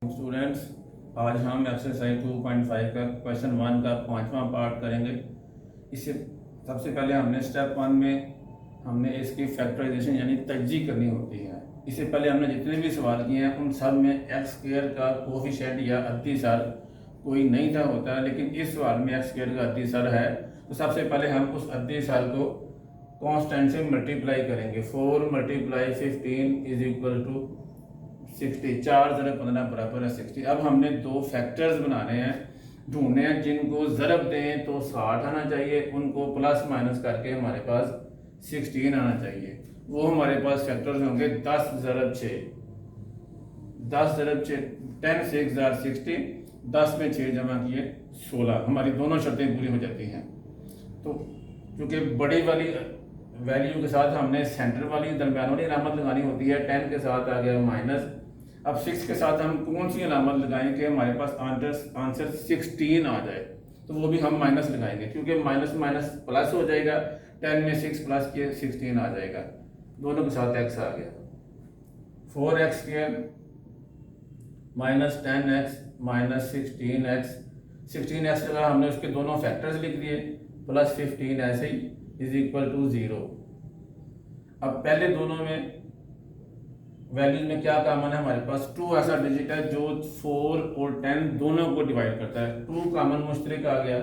Students, आज हम exercise 2.5 का क्वेश्चन 1 का 5वां पार्ट करेंगे। इससे सबसे पहले हमने स्टेप 1 में हमने इसकी फैक्टराइजेशन यानी तज्जी करनी होती है। इससे पहले हमने जितने भी सवाल किए हैं उन सब में एक्स स्क्वायर का कोफिशिएंट या अद्दी सर कोई नहीं था होता है, लेकिन इस सवाल में एक्स स्क्वायर का अद्दी सर है। तो सबसे पहले हम उस अद्दी सर को कांस्टेंट से मल्टीप्लाई करेंगे। 4 मल्टीप्लाई 15 इज इक्वल टू 60। 4 ज़रब 15 बराबर है 60। अब हमने दो फैक्टर्स बनाने हैं, ढूंढने हैं जिनको ज़रब दें तो 60 आना चाहिए, उनको प्लस माइनस करके हमारे पास 16 आना चाहिए। वो हमारे पास फैक्टर्स होंगे 10 ज़रब 6, 10 ज़रब 6, 10 6 जार 60, 10 में 6 जमा किए 16। हमारी दोनों शर्तें पूरी हो जाती हैं। तो क्योंकि बड़ी वाली वैल्यू के साथ हमने सेंटर वाली दरमियान वाली अलामत लगानी होती है, 10 के साथ आ गया माइनस। अब 6 के साथ हम कौन सी अलामत लगाएं कि हमारे पास आंसर 16 आ जाए, तो वो भी हम माइनस लगाएंगे, क्योंकि माइनस माइनस प्लस हो जाएगा। 10 में 6 प्लस किए 16 आ जाएगा, दोनों के साथ x आ गया। 4x square minus 10x minus 16x, 16x लगा हमने उसके दोनों फैक्टर्स लिख दिए, प्लस 15 ऐसे ही इज इक्वल टू 0। अब पहले दोनों में वैल्यूज में क्या कॉमन है, हमारे पास 2 ऐसा डिजिट है जो 4 और 10 दोनों को डिवाइड करता है। 2 कॉमन मुश्तरक आ गया,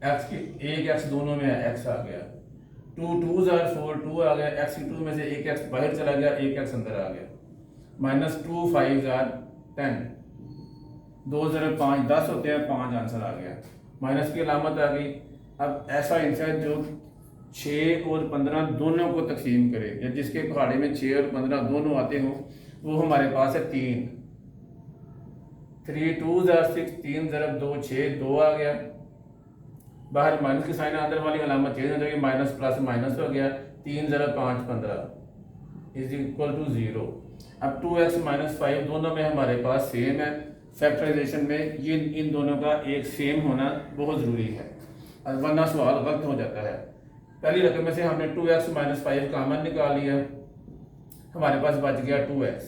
x की एक x दोनों में है, x आ गया। 2 2 जार 4 2 आ गया, x की 2 में से एक x बाहर चला गया, एक x अंदर आ गया। माइनस 2 5 जार 10, 2 ज़रब 5 10 होते हैं, 5 आंसर आ गया। माइनस की अलामत आ गई। अब ऐसा आंसर जो 6 और 15 दोनों को तकसीम करे, या जिसके पहाड़े में 6 और 15 दोनों आते हों, वो हमारे पास है 3। 3 2 जार 6, 3 ज़रब 2 6, 2 आ गया। बाहर माइनस की साइन अंदर वाली अलामत चेंज हो जाएगी, माइनस प्लस माइनस हो गया। 3 ज़रब 5 15 इज इक्वल टू 0। अब 2x माइनस 5 दोनों में हमारे पास सेम है। फैक्टराइजेशन में ये इन दोनों का एक सेम होना बहुत ज़रूरी है, वरना सवाल गलत हो जाता है। पहली रकम में से हमने 2x माइनस 5 कॉमन निकाल लिया, हमारे पास बच गया 2x।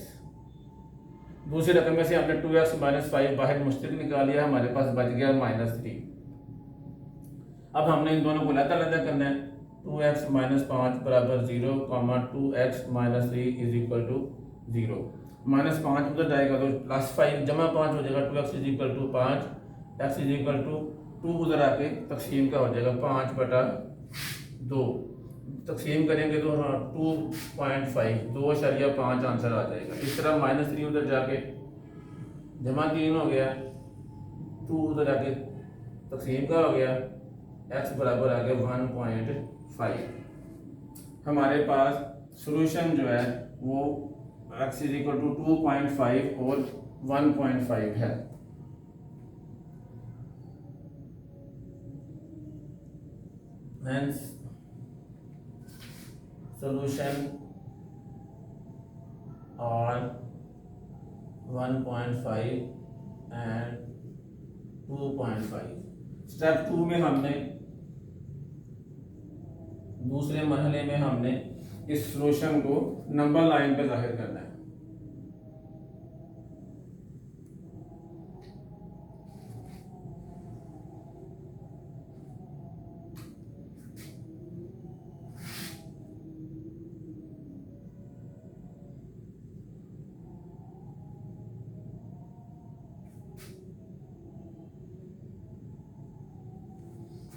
दूसरी रकम में से हमने 2x माइनस 5 बाहर मुश्तरक निकाल लिया, हमारे पास बच गया -3। अब हमने इन दोनों को अलग-अलग करना है। 2x माइनस 5 बराबर 0, 2x minus 3 is equal to 0। Minus 5 उधर जाएगा तो प्लस 5 जमा 5 हो जाएगा, 2x is equal to 5, x is equal to 2 उधर आके तकसीम का हो जाएगा 5 बटा 2। तकसीम करेंगे तो 2.5 2.5 आंसर आ जाएगा। इस तरह -3 उधर जाके जमा 3 हो गया, 2 उधर जाके तकसीम का हो गया, x बराबर आ गया 1.5। हमारे पास सॉल्यूशन जो है वो x इज इक्वल टू 2.5 और 1.5 है। Hence solution are 1.5 and 2.5। Step 2 में हमने दूसरे मरहले में हमने इस सॉल्यूशन को नंबर लाइन पे जाहिर करना है।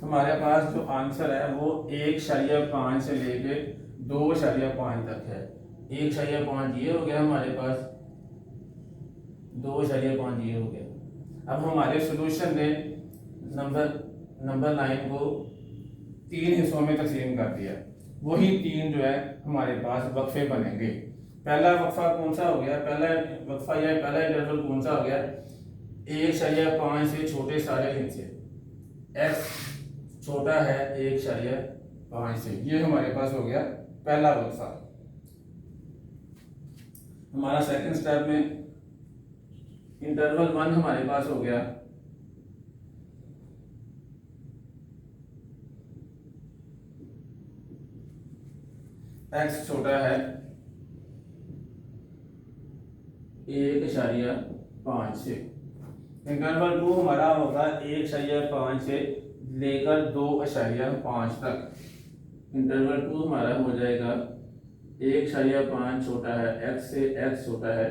हमारे पास जो आंसर है वो 1.5 से लेके 2.5 तक है। 1.5 ये हो गया हमारे पास, 2.5 ये हो गया। अब हमारे सॉल्यूशन ने नंबर लाइन को 3 हिस्सों में तकसीम कर दिया। वही 3 जो है हमारे पास वक्फे बनेंगे। पहला वक्फा कौन सा हो गया, पहला वक्फा या पहला इंटरवल कौन सा हो गया, 1.5 से छोटे सारे हिस्से, x छोटा है 1.5 से, ये हमारे पास हो गया पहला वक्फा। हमारा सेकंड स्टेप में इंटरवल 1 हमारे पास हो गया x छोटा है 1.5 5 से। इंटरवल 2 हमारा होगा 1.5 से लेकर 2.5 तक। इंटरवल 2 हमारा हो जाएगा 1.5 छोटा है x से, x छोटा है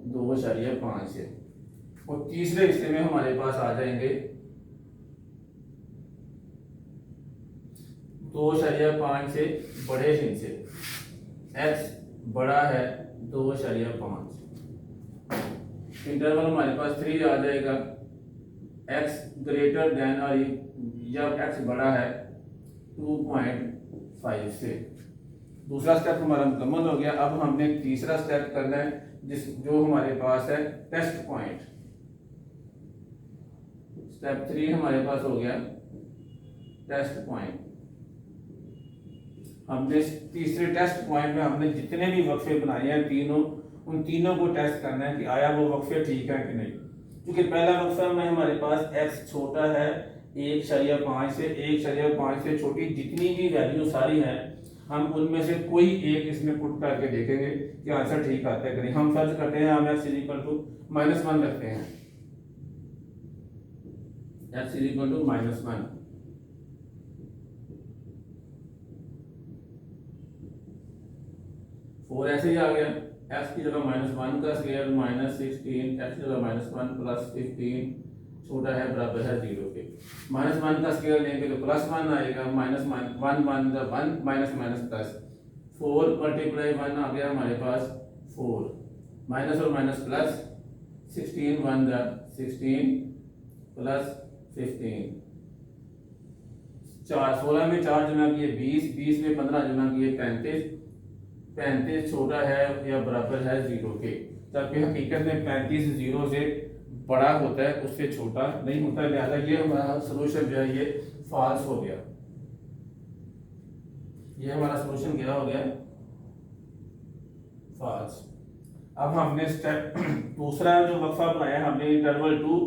2.5 से। और तीसरे हिस्से में हमारे पास आ जाएंगे 2.5 से बड़े हिस्से, x बड़ा है 2.5। इंटरवल हमारे पास 3 आ जाएगा, x ग्रेटर देन और जब x बड़ा है 2.5 से। दूसरा स्टेप हमारा मुकम्मल हो गया। अब हमने तीसरा स्टेप करना है जो हमारे पास है टेस्ट पॉइंट। स्टेप 3 हमारे पास हो गया टेस्ट पॉइंट। हमने तीसरे टेस्ट पॉइंट में हमने जितने भी वक्फे बनाए हैं तीनों, उन तीनों को टेस्ट करना है कि आया वो वक्फे ठीक है कि नहीं। क्योंकि पहला वक्फा में हमारे पास x छोटा है 1.5 से, 1.5 से छोटी जितनी भी वैल्यू सारी हैं हम उनमें से कोई एक इसमें पुट करके देखेंगे कि आंसर ठीक आता है कि नहीं। हम फर्ज करते हैं हम x -1 रखते हैं, x -1। 4 ऐसे ही आ गया, x की जगह -1 का स्क्वायर -16, x की जगह -1 प्लस 15 छोटा है बराबर है 0 के। -1 का स्क्वायर लेंगे तो +1 आएगा, -1 1 माइनस प्लस 4 मल्टीप्लाई 1 आ गया हमारे पास 4, माइनस और माइनस प्लस 16 1 16 प्लस 15, 16 में 4 जमा किए 20, 20 में 15 जमा किए 35, 35 छोटा है या बराबर है 0 के। जबकि हकीकत में 35 0 से बड़ा होता है, उससे छोटा नहीं होता। लिहाजा ये हमारा सोल्यूशन जो है ये फॉल्स हो गया। ये हमारा सोल्यूशन क्या हो गया? फॉल्स। अब हमने स्टेप दूसरा जो वक्फा बनाया हमने इंटरवल 2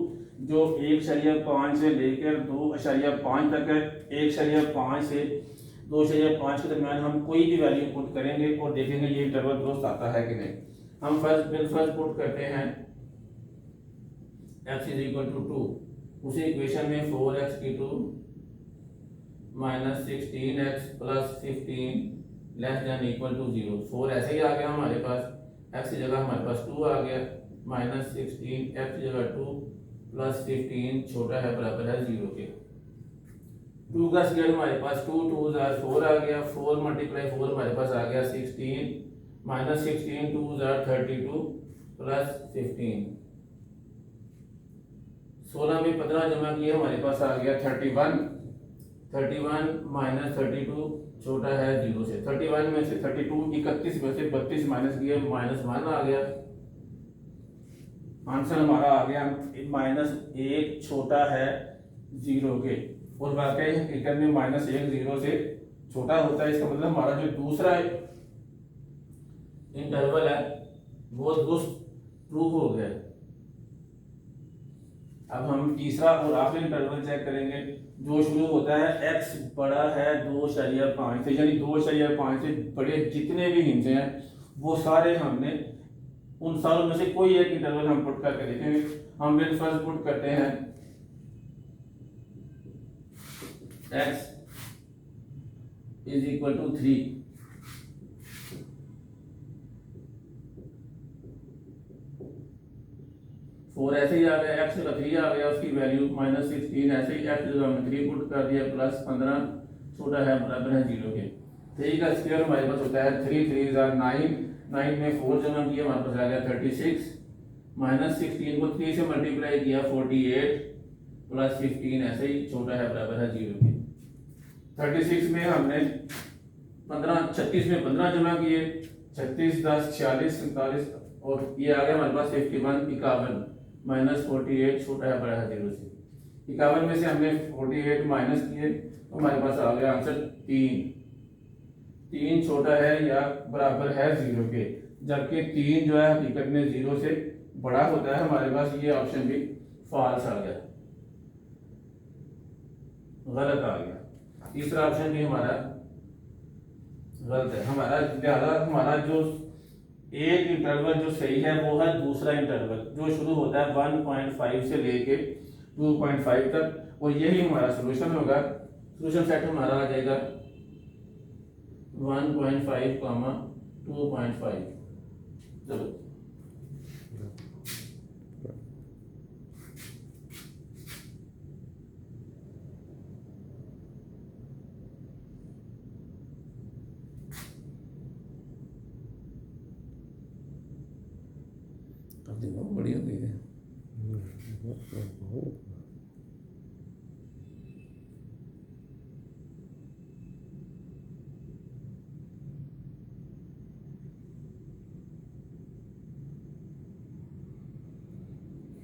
जो 1.5 से लेकर 2.5 तक है। 1.5 से 2.5 के दरमियान हम कोई भी वैल्यू पुट करेंगे और देखेंगे ये इंटरवल दुरुस्त आता है कि नहीं। हम फर्स्ट पुट करते हैं x = 2। उसी इक्वेशन में 4x की 2 -16x प्लस 15 < 0। 4 ऐसे ही आ गया हमारे पास, x की जगह हमारे पास 2 आ गया, -16 x की जगह 2 प्लस 15 छोटा है बराबर है 0 के। 2 का स्क्वायर हमारे पास 2 2 4 आ गया, 4 मल्टीप्लाई 4 हमारे पास आ गया 16, -16 2 32 प्लस 15, 16 में 15 जमा किए हमारे पास आ गया 31, 31 माइनस 32 छोटा है 0 से। 31 में से 32 31 में से 32 माइनस किए -1 आ गया। आंसर हमारा आ गया -1 छोटा है 0 के। और वाकई हकीकत में -1 0 से छोटा होता है। इसका मतलब हमारा जो दूसरा इंटरवल है वो प्रूव हो गया। अब हम तीसरा और आखिरी इंटरवल चेक करेंगे जो शुरू होता है x बड़ा है 2.5 से, यानी 2.5 से बड़े जितने भी हिस्से हैं वो सारे हमने उन सारों में से कोई एक इंटरवल हम पुट करके देखेंगे। हम फर्स्ट पुट करते हैं x = 3। फोर ऐसे ही आ गया, x का 3 आ गया, उसकी वैल्यू -16 ऐसे ही x जगह हमने 3 पुट कर दिया प्लस 15 छोटा है बराबर है 0 के। 3 का स्क्वायर हमारे पास होता है 3 3 9, 9 में 4 जमा किया हमारे पास आ गया 36, -16 को 3 से मल्टीप्लाई किया 48 प्लस 15 ऐसे ही छोटा है बराबर है 0 के। 36 में हमने 36 में 15 जमा किए, 36 10 46 47 और ये आ गया हमारे पास 51 -48 छोटा है बड़ा है 0 से। 51 में से हमने 48 माइनस किए तो हमारे पास आ गया आंसर 3 छोटा है या बराबर है 0 के। जबकि 3 जो है हकीकत में 0 से बड़ा होता है। हमारे पास ये ऑप्शन भी फॉल्स आ गया, गलत आ गया। तीसरा ऑप्शन भी हमारा गलत है। हमारा जो एक इंटरवल जो सही है वो है दूसरा इंटरवल जो शुरू होता है 1.5 से लेके 2.5 तक, और यही हमारा सोल्यूशन होगा। सोल्यूशन सेट हमारा आ जाएगा 1.5 कामा 2.5। चलो अब देखो बड़ी हो गई है।